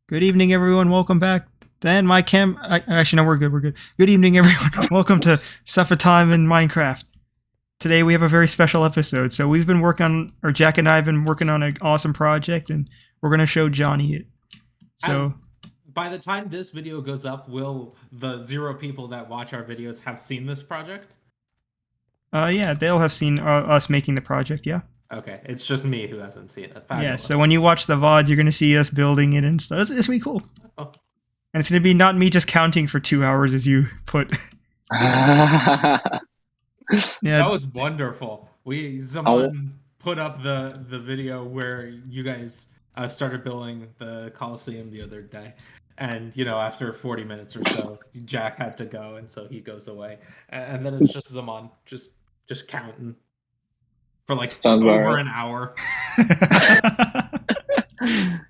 Good evening, everyone. Welcome back. Then my actually, no, we're good. We're good. Good evening, everyone. Welcome to Stuff of Time in Minecraft. Today we have a very special episode. So we've been working on, or Jack and I have been working on an awesome project, and we're gonna show Johnny it. So by the time this video goes up, will the 0 people that watch our videos have seen this project? yeah, they'll have seen us making the project. Yeah. Okay, it's just me who hasn't seen it. Fabulous. Yeah. So when you watch the VODs, you're gonna see us building it and stuff. It's gonna be cool. Oh. And it's gonna be not me just counting for 2 hours as you put. Yeah, that was wonderful. Someone put up the video where you guys started building the Coliseum the other day, and after 40 minutes or so, Jack had to go, and so he goes away, and then it's just Zaman just counting for like over an hour.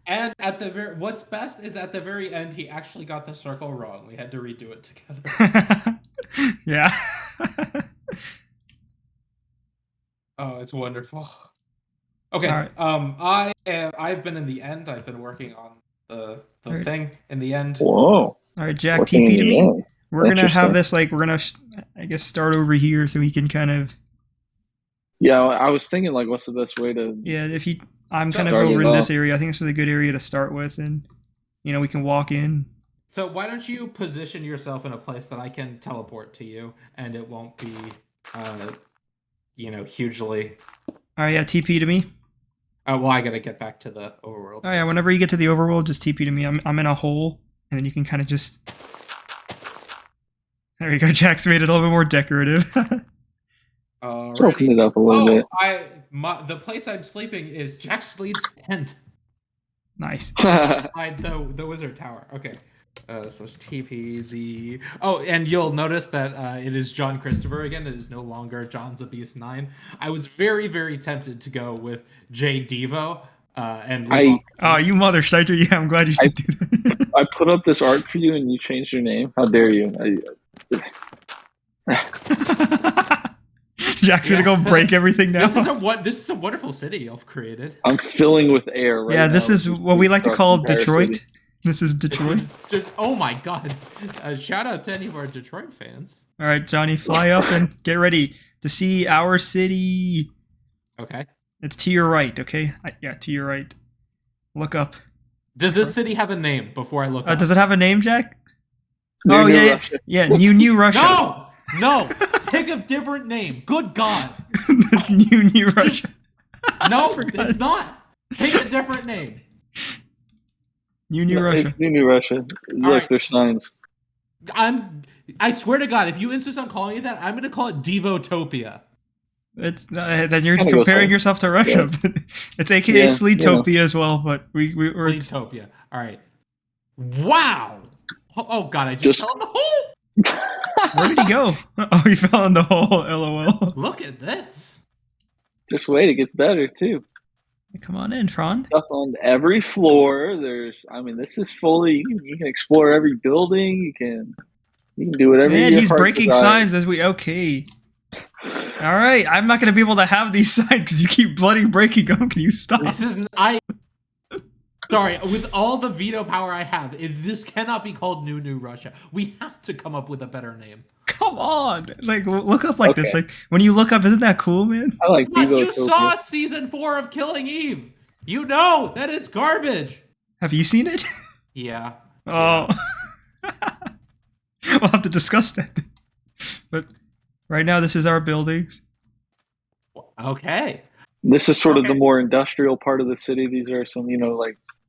And at the what's best is at the very end, he actually got the circle wrong. We had to redo it together. Yeah. Oh, it's wonderful. Okay. Right. I've been in the end. I've been working on the thing in the end. Whoa. All right, Jack, TP to me. We're gonna have this we're gonna I guess start over here so we can kind of. Yeah, I was thinking what's the best way to. Yeah, I'm kind of over in this area. I think this is a good area to start with, and we can walk in. So why don't you position yourself in a place that I can teleport to you, and it won't be, hugely. All right, yeah, TP to me. Oh, well, I gotta get back to the overworld. Oh yeah, whenever you get to the overworld, just TP to me. I'm in a hole, and then you can kind of just. There you go. Jack's made it a little bit more decorative. Open it up a little bit. The place I'm sleeping is Jack Sleet's tent. Nice. Inside the wizard tower. Okay. So TPZ. Oh, and you'll notice that it is John Christopher again. It is no longer John's a Beast 9. I was very, very tempted to go with J Devo. You mother shider. Yeah, I'm glad you should do that. I put up this art for you and you changed your name. How dare you? Jack's gonna go break everything now. This is a wonderful city you've created. I'm filling with air right now. Yeah, this is what we like to call Detroit. City. This is Detroit. Oh my god. Shout out to any of our Detroit fans. All right, Johnny, fly up and get ready to see our city. Okay. It's to your right, okay? Yeah, to your right. Look up. Does this city have a name before I look up? Does it have a name, Jack? New New Russia. No! Pick a different name. Good God. That's New Russia. No, it's not. Pick a different name. New Russia. It's New Russia. Look, there's signs. I swear to God, if you insist on calling it that, I'm going to call it Devotopia. It's then you're comparing yourself to Russia. Yeah. It's AKA Sleetopia as well, but we're Sleetopia. All right. Wow. Oh God, I just fell in the hole. Where did he go? Oh, he fell in the hole. LOL. Look at this. Just wait, it gets better too. Come on in, Tron. Stuff on every floor. This is fully. You can explore every building. You can do whatever. Man, he's breaking signs as we. Okay. All right, I'm not gonna be able to have these signs because you keep bloody breaking them. Can you stop? Sorry, with all the veto power I have, this cannot be called New Russia. We have to come up with a better name. Come on, look up this. When you look up, isn't that cool, man? I like. You saw season 4 of Killing Eve. You know that it's garbage. Have you seen it? Yeah. Oh. We'll have to discuss that. But right now, this is our buildings. Okay. This is sort of the more industrial part of the city. These are some,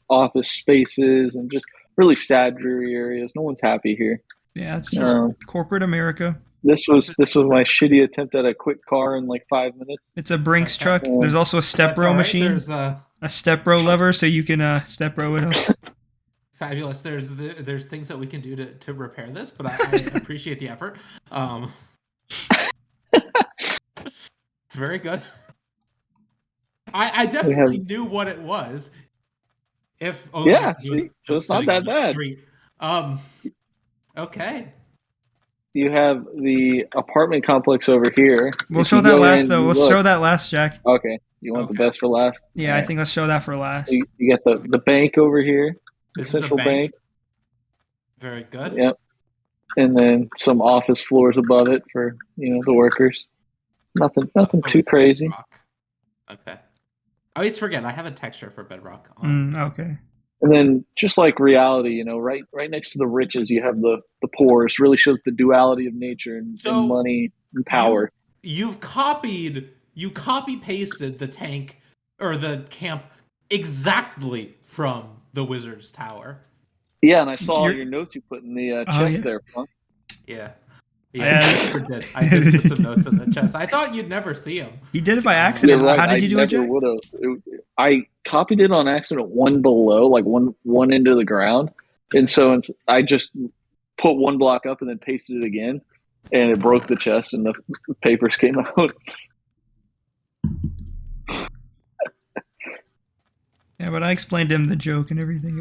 office spaces and just really sad, dreary areas. No one's happy here. Yeah, it's just corporate America. This was my shitty attempt at a quick car in 5 minutes. It's a Brinks truck. There's also a step row machine. There's a step row lever, so you can step row it up. Fabulous. There's things that we can do to repair this, but I appreciate the effort. It's very good. I definitely knew what it was. So it's not that bad. Okay. You have the apartment complex over here. We'll show that last, though. Let's show that last, Jack. Okay. You want the best for last? Yeah, I think let's show that for last. You get the bank over here. This central is a bank. Very good. Yep. And then some office floors above it for the workers. Nothing too crazy. Bedrock. Okay. I always forget I have a texture for bedrock on. Okay. And then just like reality, right next to the riches, you have the poor. Really shows the duality of nature and money and power. You copy pasted the tank or the camp exactly from the Wizard's Tower. Yeah, and I saw your notes you put in the chest there, Punk. Yeah. Yeah, I sure did. I did put some notes in the chest. I thought you'd never see them. He did it by accident. Right. How did you do it, Jack? I copied it on accident one below, like one into the ground. And so I just put one block up and then pasted it again. And it broke the chest and the papers came out. Yeah, but I explained to him the joke and everything.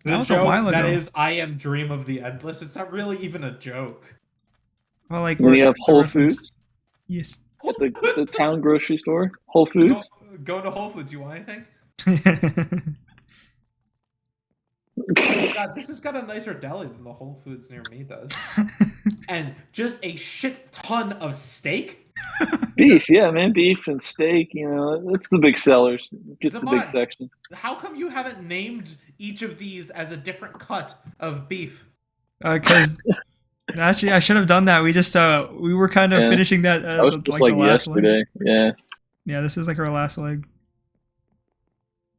That was a while ago. That is I Am Dream of the Endless. It's not really even a joke. Well, like when you have Whole Foods. Yes. At the town grocery store, Whole Foods. Go to Whole Foods. You want anything? Oh God, this has got a nicer deli than the Whole Foods near me does. And just a shit ton of steak. Beef, yeah, man. Beef and steak, that's the big sellers. Gets the big section. How come you haven't named each of these as a different cut of beef? Because actually, I should have done that. We just we were kind of finishing that just like the last yesterday. Leg. Yeah, this is like our last leg.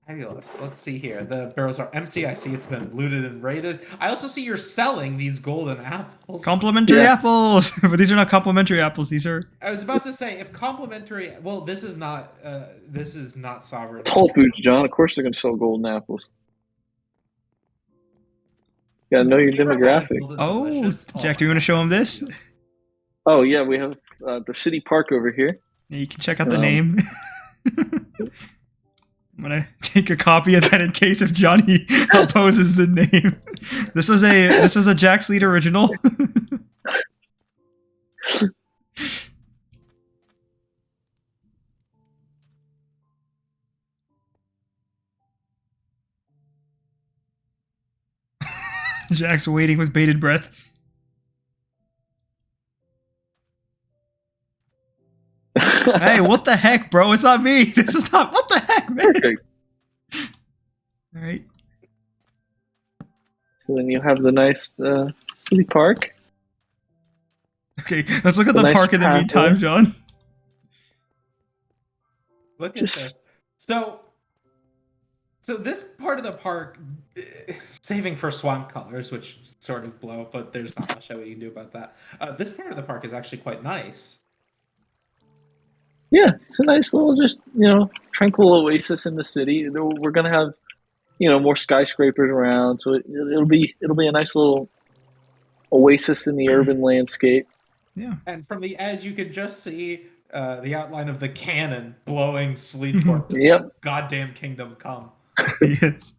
Fabulous. Let's see here. The barrels are empty. I see it's been looted and raided. I also see you're selling these golden apples. Complimentary apples! But these are not complimentary apples. These are... I was about to say, if complimentary... Well, this is not sovereign. It's Whole Foods, John. Of course they're going to sell golden apples. You got to know your demographic. Oh, Jack, do you want to show them this? Oh, yeah. We have the city park over here. Yeah, you can check out the name. I'm gonna take a copy of that in case if Johnny opposes the name. This was a Jack's Lead original. Jack's waiting with bated breath. Hey, what the heck, bro? It's not me. This is not... What the heck, man? Perfect. All right. So then you have the nice city park. Okay, let's look at the park in the meantime, John. Look at this. So this part of the park, saving for swamp colors, which sort of blow, but there's not much that we can do about that. This part of the park is actually quite nice. Yeah, it's a nice little, just tranquil oasis in the city. We're gonna have, more skyscrapers around, so it'll be a nice little oasis in the urban landscape. Yeah. And from the edge, you can just see the outline of the cannon blowing Sleeport. Yep. Goddamn kingdom come. Yes.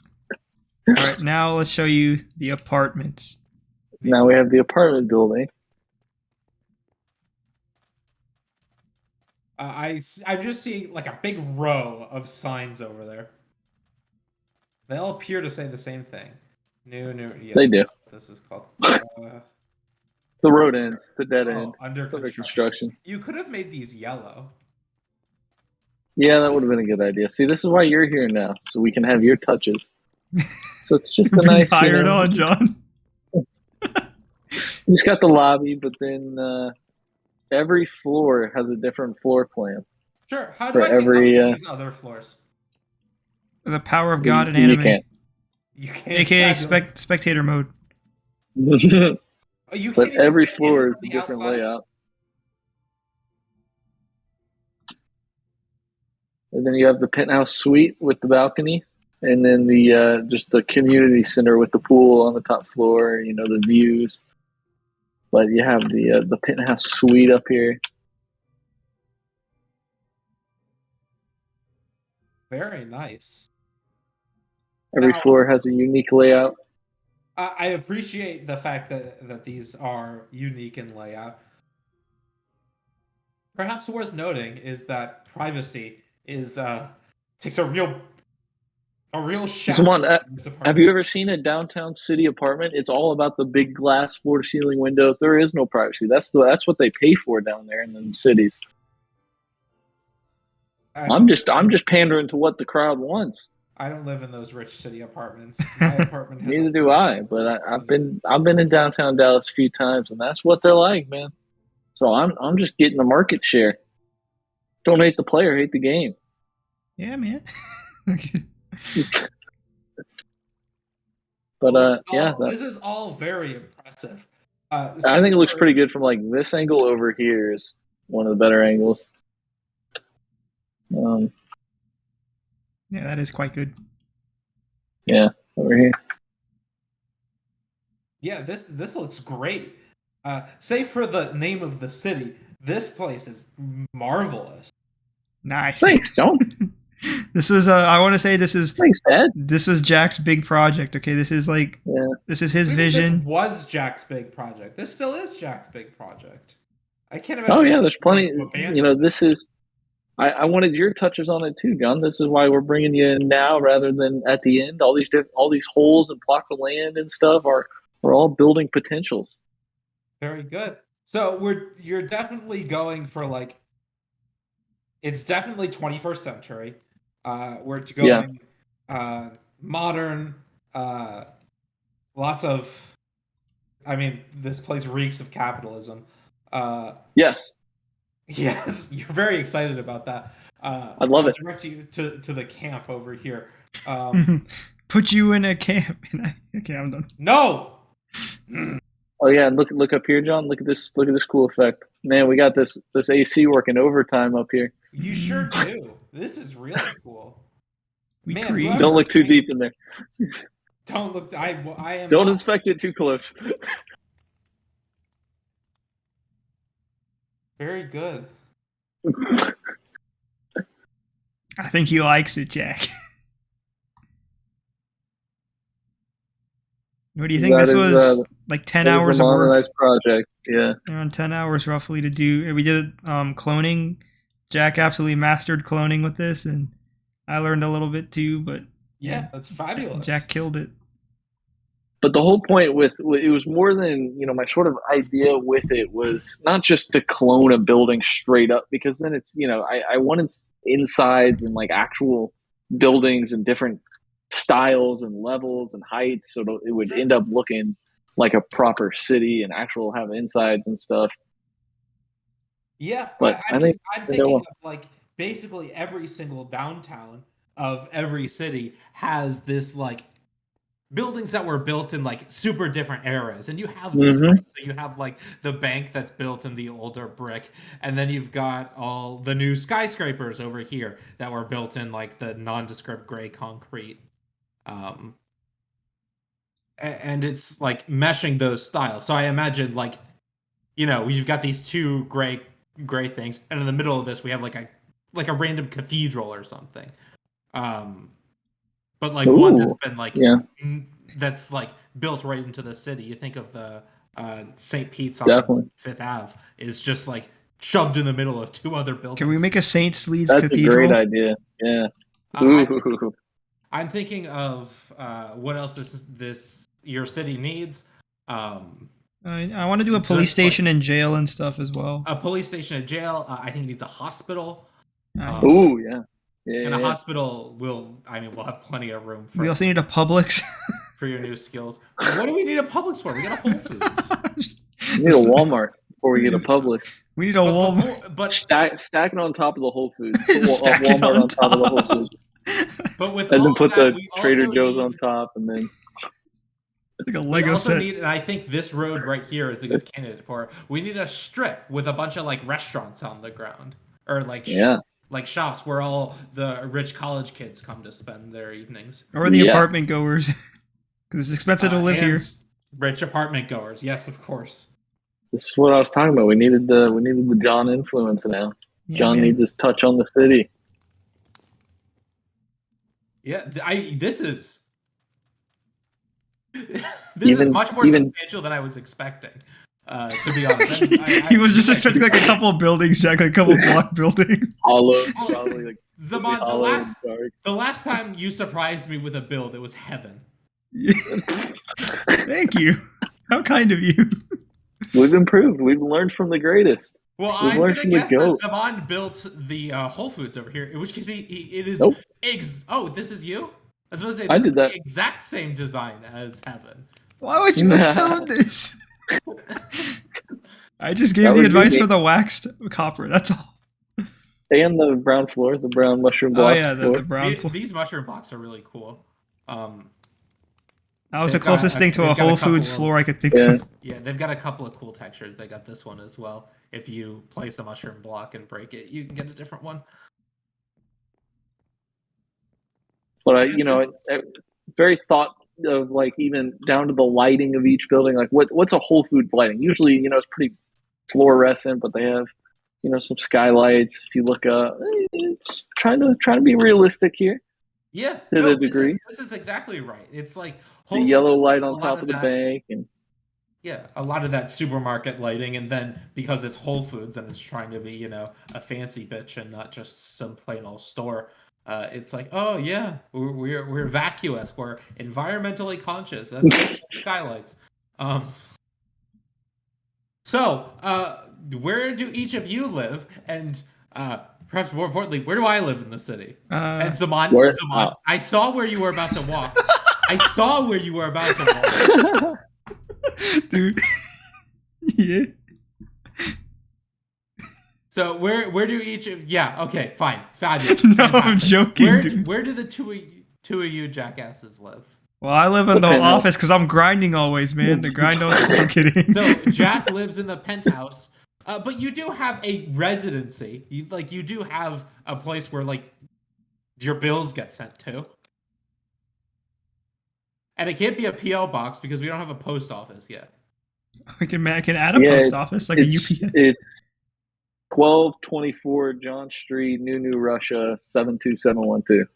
All right, now let's show you the apartments. Now we have the apartment building. I'm just seeing like a big row of signs over there. They all appear to say the same thing. New. Yeah, they do. This is called. The road ends. The dead end. Under construction. You could have made these yellow. Yeah, that would have been a good idea. See, this is why you're here now, so we can have your touches. So it's just a nice. Hired on, John. You just got the lobby, but then every floor has a different floor plan. Sure. How do I get these other floors? The power of God and anime. You can't. AKA spectator mode. But every floor is a different layout. And then you have the penthouse suite with the balcony, and then the just the community center with the pool on the top floor. The views. But you have the penthouse suite up here. Very nice. Every floor has a unique layout. I appreciate the fact that these are unique in layout. Perhaps worth noting is that privacy takes a real A real chef. Someone, have you ever seen a downtown city apartment? It's all about the big glass floor to ceiling windows. There is no privacy. That's what they pay for down there in the cities. I'm just pandering to what the crowd wants. I don't live in those rich city apartments. My apartment has Neither do I, but I've been in downtown Dallas a few times, and that's what they're like, man. So I'm just getting the market share. Don't hate the player, hate the game. Yeah, man. But this is all very impressive. I think it looks pretty good from like this angle over here is one of the better angles. Yeah, that is quite good. Yeah, over here. Yeah, this looks great. Say for the name of the city, this place is marvelous. Nice. Thanks, John. This was I want to say this is thanks, Dad. This was Jack's big project. Okay, this is like this is his vision. This was Jack's big project. This still is Jack's big project. I can't imagine. Oh yeah, there's plenty. This is. I wanted your touches on it too, John. This is why we're bringing you in now rather than at the end. All these holes and plots of land and stuff are all building potentials. Very good. So you're definitely going for like. It's definitely 21st century. We're going modern. Lots of. I mean, this place reeks of capitalism. Yes. Yes, you're very excited about that. I love it. Direct you to the camp over here. Put you in a camp. Okay, I'm done. No. Oh yeah, and look up here, John. Look at this cool effect. Man, we got this AC working overtime up here. You sure do. This is really cool. Don't look too deep in there. Don't look. I am. Don't inspect it too close. Very good. I think he likes it, Jack. What do you think? This was like 10 hours of work. Nice project, yeah. Around 10 hours roughly to do. We did cloning. Jack absolutely mastered cloning with this, and I learned a little bit too. But yeah, that's fabulous. Jack killed it. But the whole point with it was more than, my sort of idea with it was not just to clone a building straight up, because then it's, I wanted insides and like actual buildings and different styles and levels and heights, so it would end up looking like a proper city and actual have insides and stuff. Yeah, but I'm thinking of like basically every single downtown of every city has this like buildings that were built in like super different eras, and you have these, right? So you have like the bank that's built in the older brick, and then you've got all the new skyscrapers over here that were built in like the nondescript gray concrete, and it's like meshing those styles. So I imagine like, you've got these two gray things, and in the middle of this we have like a random cathedral or something. But like one that's been like that's like built right into the city. You think of the St. Pete's on Fifth Ave is just like shoved in the middle of two other buildings. Can we make a St. Slee's That's Cathedral? That's a great idea. Yeah. I'm thinking of what else your city needs. I want to do a police station and jail and stuff as well. A police station and jail. I think it needs a hospital. Oh yeah. And a hospital we'll have plenty of room for. We also need a Publix for your new skills. What do we need a Publix for? We got a Whole Foods. We need a Walmart before we get a Publix. We need a Walmart. But stack it on top of the Whole Foods. Walmart on top of the Whole Foods. But with and then put the Trader Joe's on top, and then like a Lego set. And I think this road right here is a good candidate for it. We need a strip with a bunch of like restaurants on the ground, or like like shops where all the rich college kids come to spend their evenings. Or the apartment goers. Because it's expensive to live here. Rich apartment goers, yes, of course. This is what I was talking about. We needed the John influence now. Yeah, John needs his touch on the city. Yeah, this is much more substantial than I was expecting. To be honest, he was just expecting like a couple of buildings, Jack, like a couple block buildings. All of probably like Zaman, Hollow and dark. the last time you surprised me with a build, it was heaven. Thank you. How kind of you. We've improved. We've learned from the greatest. Well, We've I'm learned gonna from the guess that goat. Zaman built the Whole Foods over here, in which case it is. Nope. Oh, this is you. I was supposed to say I this did is that. the exact same design as heaven. Why would you assume this? I just gave That the would be advice me. for the waxed copper. That's all. And the brown floor, the brown mushroom Oh block yeah, floor. the brown floor. These mushroom blocks are really cool. That was the they've got closest thing to a they've got Whole couple Foods of- floor I could think Yeah. of. Yeah, they've got a couple of cool textures. They got this one as well. If you place a mushroom block and break it, you can get a different one. But very thought of like even down to the lighting of each building. Like what's a Whole Foods lighting? Usually, it's pretty fluorescent, but they have some skylights. If you look up, it's trying to be realistic here. Yeah, To a degree. This is exactly right. It's like The Whole yellow Foods light is a on lot top of the that- bank, and Yeah, a lot of that supermarket lighting, and then because it's Whole Foods and it's trying to be, a fancy bitch and not just some plain old store, it's like, oh yeah, we're vacuous, we're environmentally conscious. That's why skylights. So, where do each of you live, and perhaps more importantly, where do I live in the city? And Zaman, I saw where you were about to walk. I saw where you were about to walk. Dude. Yeah. So where do each of okay, fine, fabulous. No, fantastic. I'm joking, dude. Where do the two of you jackasses live? Well, I live in the penthouse. office because I'm grinding always, man. The grind don't stop. I'm kidding. So Jack lives in the penthouse, but you do have a residency. You do have a place where your bills get sent to, and it can't be a PO box because we don't have a post office yet. I can add a post office like a UPS. It's 1224 John Street, New Russia, 72712.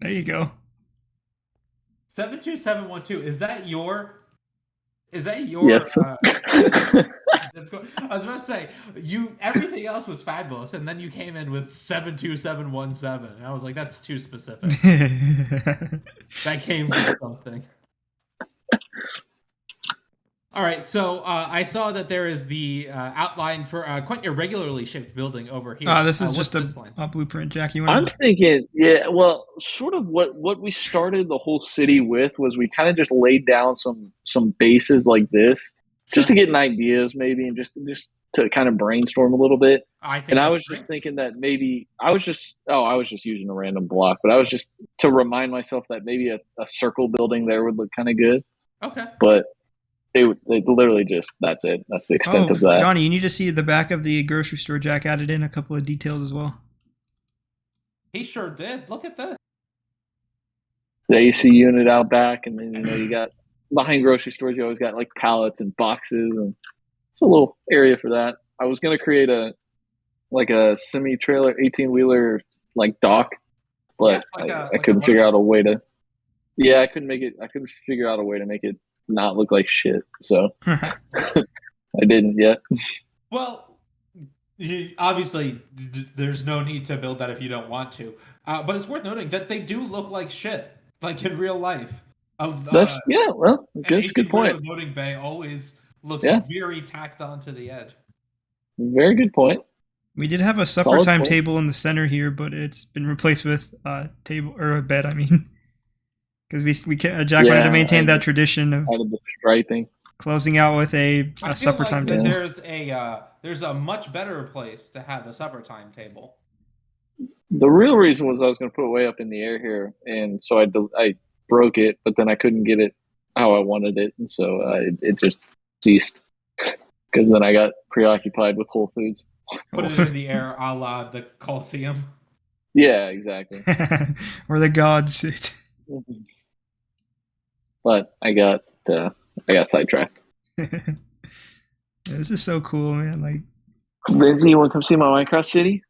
There you go. 72712. Is that your? Yes. I was about to say everything else was fabulous, and then you came in with 72717, and I was like, that's too specific. That came from something. All right, so I saw that there is the outline for quite irregularly shaped building over here. This is just a blueprint, Jack. I'm thinking, well, sort of what we started the whole city with was we kind of just laid down some bases like this, just to get an ideas maybe, and just to kind of brainstorm a little bit. I was just thinking that maybe I was just using a random block, but I was just to remind myself that maybe a circle building there would look kind of good. Okay, but. They literally just, that's it. That's the extent of that. Johnny, you need to see the back of the grocery store. Jack added in a couple of details as well. He sure did. Look at this. The AC unit out back, and then you got behind grocery stores. You always got like pallets and boxes, and it's a little area for that. I was gonna create a semi-trailer 18-wheeler dock, but I couldn't figure out a way to. Yeah, I couldn't figure out a way to make it not look like shit, so I didn't yet. Well, obviously there's no need to build that if you don't want to, but it's worth noting that they do look like shit, like in real life. That's a good point. Loading bay always looks very tacked on to the edge. Very good point. We did have a supper time table in the center here, but it's been replaced with a table or a bed. I mean. Because Jack wanted to maintain that tradition of the striping, closing out with a supper time table. There's a much better place to have a supper time table. The real reason was I was going to put it way up in the air here, and so I broke it, but then I couldn't get it how I wanted it, and so it just ceased. Because then I got preoccupied with Whole Foods. Put it in the air, a la the Colosseum. Yeah, exactly. Where the gods sit. But I got sidetracked. This is so cool, man. Lindsay, you want to come see my Minecraft city?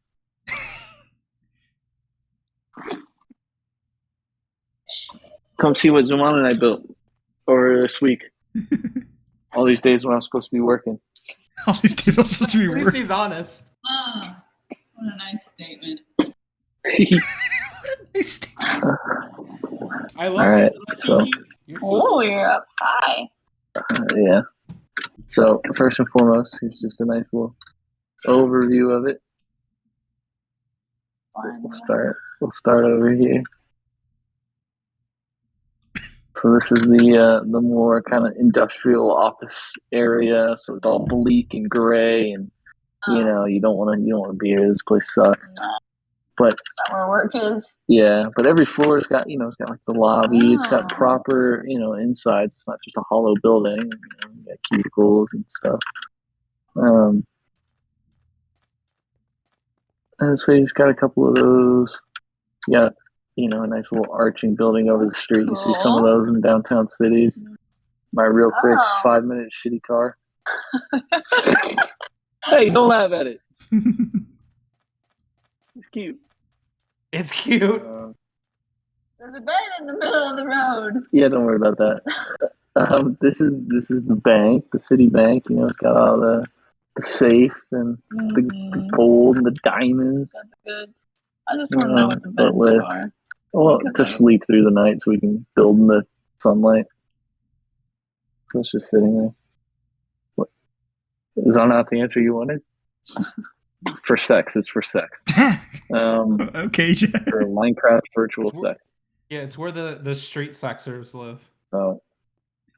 Come see what Zuman and I built over this week. All these days when I'm supposed to be working. All these days I'm supposed to be working. At least he's honest. What a nice statement. Nice thing. I love All right, it. so- Oh, you're up high. Yeah. So first and foremost, here's just a nice little overview of it. We'll start over here. So this is the more kind of industrial office area. So it's all bleak and gray, and you don't want to be here. This place sucks. No, But is that where work is? yeah, but every floor's got it's got like the lobby. It's got Oh. proper insides. It's not just a hollow building. You got cubicles and stuff. And so you've got a couple of those. You got a nice little arching building over the street. You see some of those in downtown cities. My real quick 5-minute shitty car. Hey, don't laugh at it. It's cute. It's cute. There's a bed in the middle of the road. Yeah, don't worry about that. This is the bank, the city bank. It's got all the safe and the gold and the diamonds. That's good. I just want to know what the but beds are. Well, to sleep through the night so we can build in the sunlight. So it's just sitting there. What? Is that not the answer you wanted? For sex, it's for sex. Okay, Jack. For Minecraft virtual sex. Yeah, it's where the street sexers live. Oh,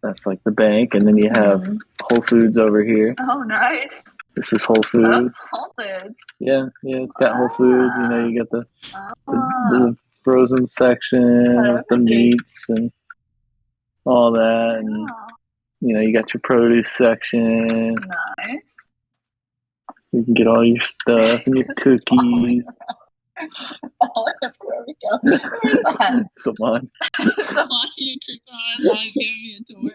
that's like the bank, and then you have Whole Foods over here. Oh, nice. This is Whole Foods. Whole Foods. Yeah, it's got Whole Foods. You got the frozen section with the meats and all that, and you got your produce section. Nice. You can get all your stuff and your cookies. Oh, where we go? Where's that? Salon. Salon, you keep on trying to give me a tour.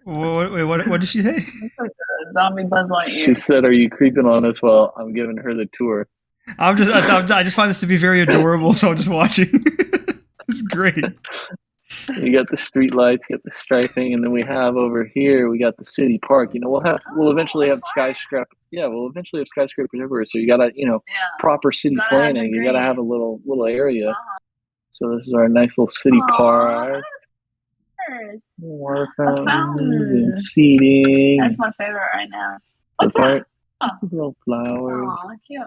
Wait, what did she say? Zombie Buzz Lightyear. She said, "Are you creeping on us?" Well, I'm giving her the tour. I just find this to be very adorable, so I'm just watching. It's great. You got the street lights, you got the striping, and then we have over here, we got the city park. We'll eventually have skyscraper. Yeah, we'll eventually have skyscrapers everywhere. So you gotta, proper city planning. You gotta have a little area. So this is our nice little city park. Water fountains and seating. That's my favorite right now. The What's park. that? Little flowers. Oh, cute.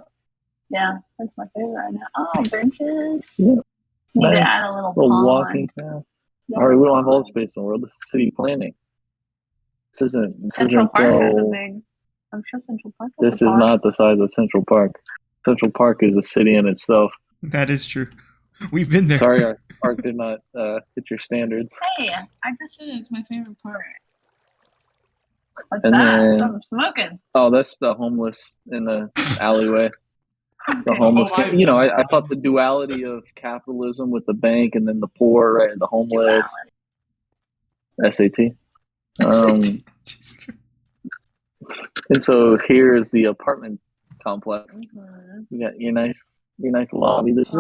Yeah, that's my favorite right now. Oh, benches. Yeah. Need Nice. to add a little Little pond. walking path. All right, we don't have all the space in the world. This is city planning. This isn't Central Park has a go. big. I'm sure Central Park. Has This a is park. not the size of Central Park. Central Park is a city in itself. That is true. We've been there. Sorry, our park did not hit your standards. Hey, I just said it's my favorite part. What's And that? then- Something smoking. Oh, that's the homeless in the alleyway. The homeless. Oh, I thought the duality of capitalism with the bank and then the poor, right? And the homeless. SAT. Jesus. And so here is the apartment complex. Mm-hmm. You got your nice lobby. This is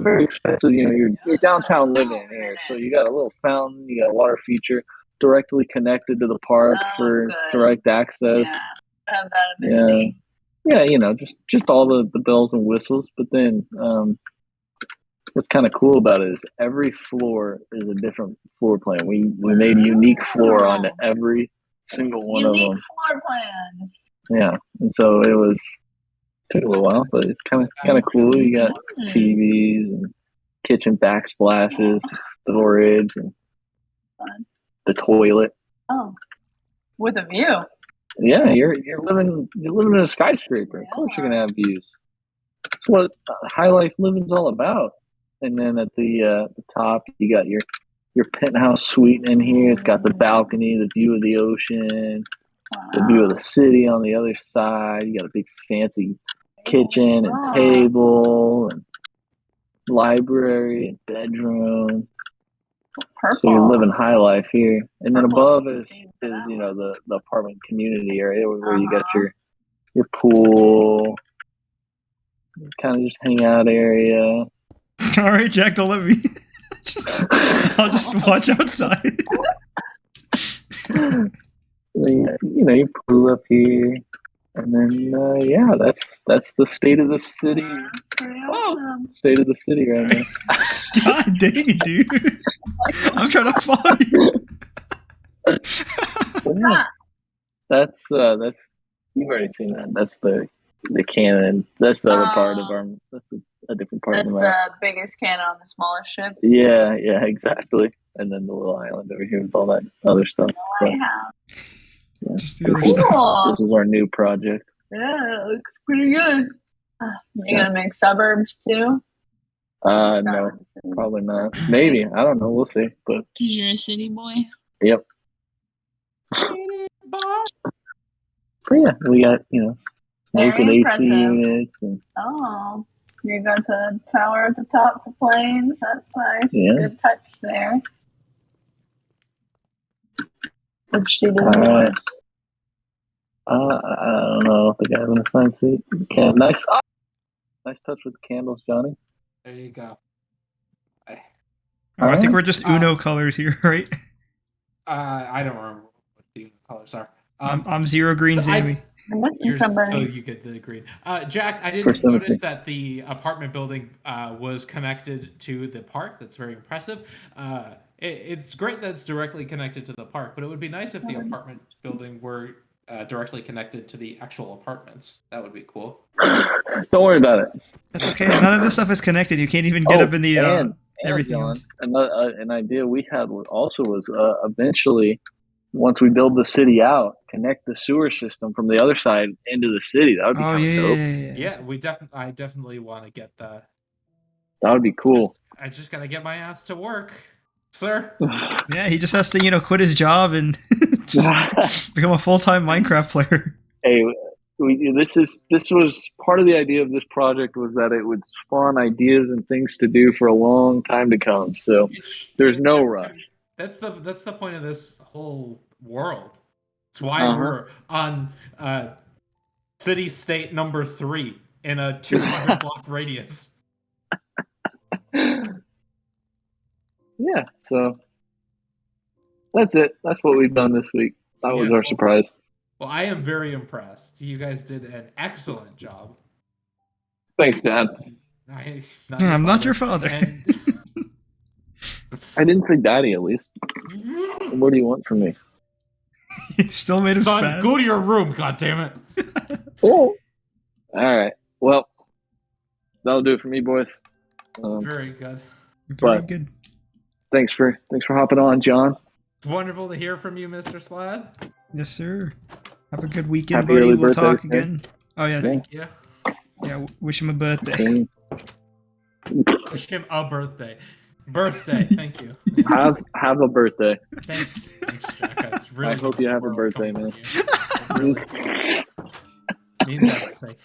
very expensive. You're downtown living here, so you got a little fountain. You got a water feature directly connected to the park for good. direct access. Yeah, have that amenity. Yeah, just all the bells and whistles. But then, what's kind of cool about it is every floor is a different floor plan. We made a unique floor on every single one Unique of them. floor plans. Yeah, and so took a little while, but it's kind of cool. You got TVs and kitchen backsplashes, storage, and Fun. the toilet. Oh, with a view. Yeah, you're living in a skyscraper. Of course, you're gonna have views. That's what high life living's all about. And then at the top, you got your penthouse suite in here. It's got the balcony, the view of the ocean, the view of the city on the other side. You got a big fancy kitchen and table and library and bedroom. Purple. So you're living high life here. And then above is the apartment community area where you got your pool, kind of just hangout area. All right, Jack, don't let me. I'll just watch outside. You pull up here. And then yeah, that's the state of the city. Pretty awesome. State of the city right now. God dang it, dude. I'm trying to follow you. Yeah. That's you've already seen that. That's the cannon. That's the other part of our. That's a different part That's of the map. the biggest cannon on the smallest ship. Yeah, exactly. And then the little island over here with all that other stuff. The lighthouse. Yeah. Just the other stuff. Cool. This is our new project. Yeah, it looks pretty good. You gonna make suburbs too? No, probably not. Maybe, I don't know. We'll see. But Cause you're a city boy. yep. But yeah, we got smoke and AC impressive. units and Oh, you got the tower at the top for planes. That's nice. Yeah. Good touch there. What'd she do? I don't know. The guy in the sign seat. Nice touch with the candles, Johnny. There you go. I think we're just Uno colors here, right? I don't remember what the colors are. I'm zero green, Sammy. So you get the green. Jack, I didn't notice that the apartment building was connected to the park. That's very impressive. It's great that it's directly connected to the park, but it would be nice if the apartment building were directly connected to the actual apartments. That would be cool. Don't worry about it. That's okay. None of this stuff is connected. You can't even get up in the everything John, else. an idea we had also was eventually, once we build the city out, connect the sewer system from the other side into the city. That would be kind of dope. Yeah, I definitely want to get that. That would be cool. I just gotta get my ass to work, sir. Yeah, he just has to, quit his job and just become a full-time Minecraft player. Hey, this was part of the idea of this project, was that it would spawn ideas and things to do for a long time to come. So there's no rush. That's the point of this whole world. It's why we're on city state number 3 in a 200 block radius. Yeah, so that's it. That's what we've done this week. That was our surprise. Well, I am very impressed. You guys did an excellent job. Thanks, Dad. I'm not your father. I didn't say daddy, at least. What do you want from me? He still made him Son, go to your room, goddammit. Oh. All right. Well, that'll do it for me, boys. Very good. Very good. Thanks for hopping on, John. It's wonderful to hear from you, Mr. Slad. Yes, sir. Have a good weekend, Happy buddy. early We'll birthday, talk man. again. Oh, yeah. Thank you. Yeah, wish him a birthday. Wish him a birthday. Thank you. Have a birthday. Thanks, Jack. That's really. I hope you have a birthday, man. Means everything.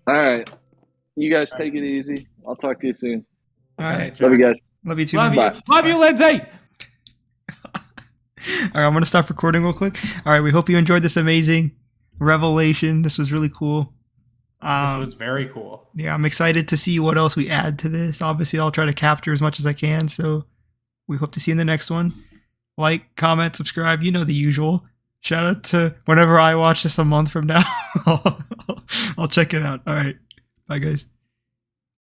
All right. You guys take it easy. I'll talk to you soon. All right. Love you guys. Love you too. Love man. you. Love you, Lindsay. All right, I'm going to stop recording real quick. All right, we hope you enjoyed this amazing revelation. This was really cool. This was very cool. Yeah, I'm excited to see what else we add to this. Obviously, I'll try to capture as much as I can. So we hope to see you in the next one. Like, comment, subscribe. You know the usual. Shout out to whenever I watch this a month from now. I'll check it out. All right. Bye, guys.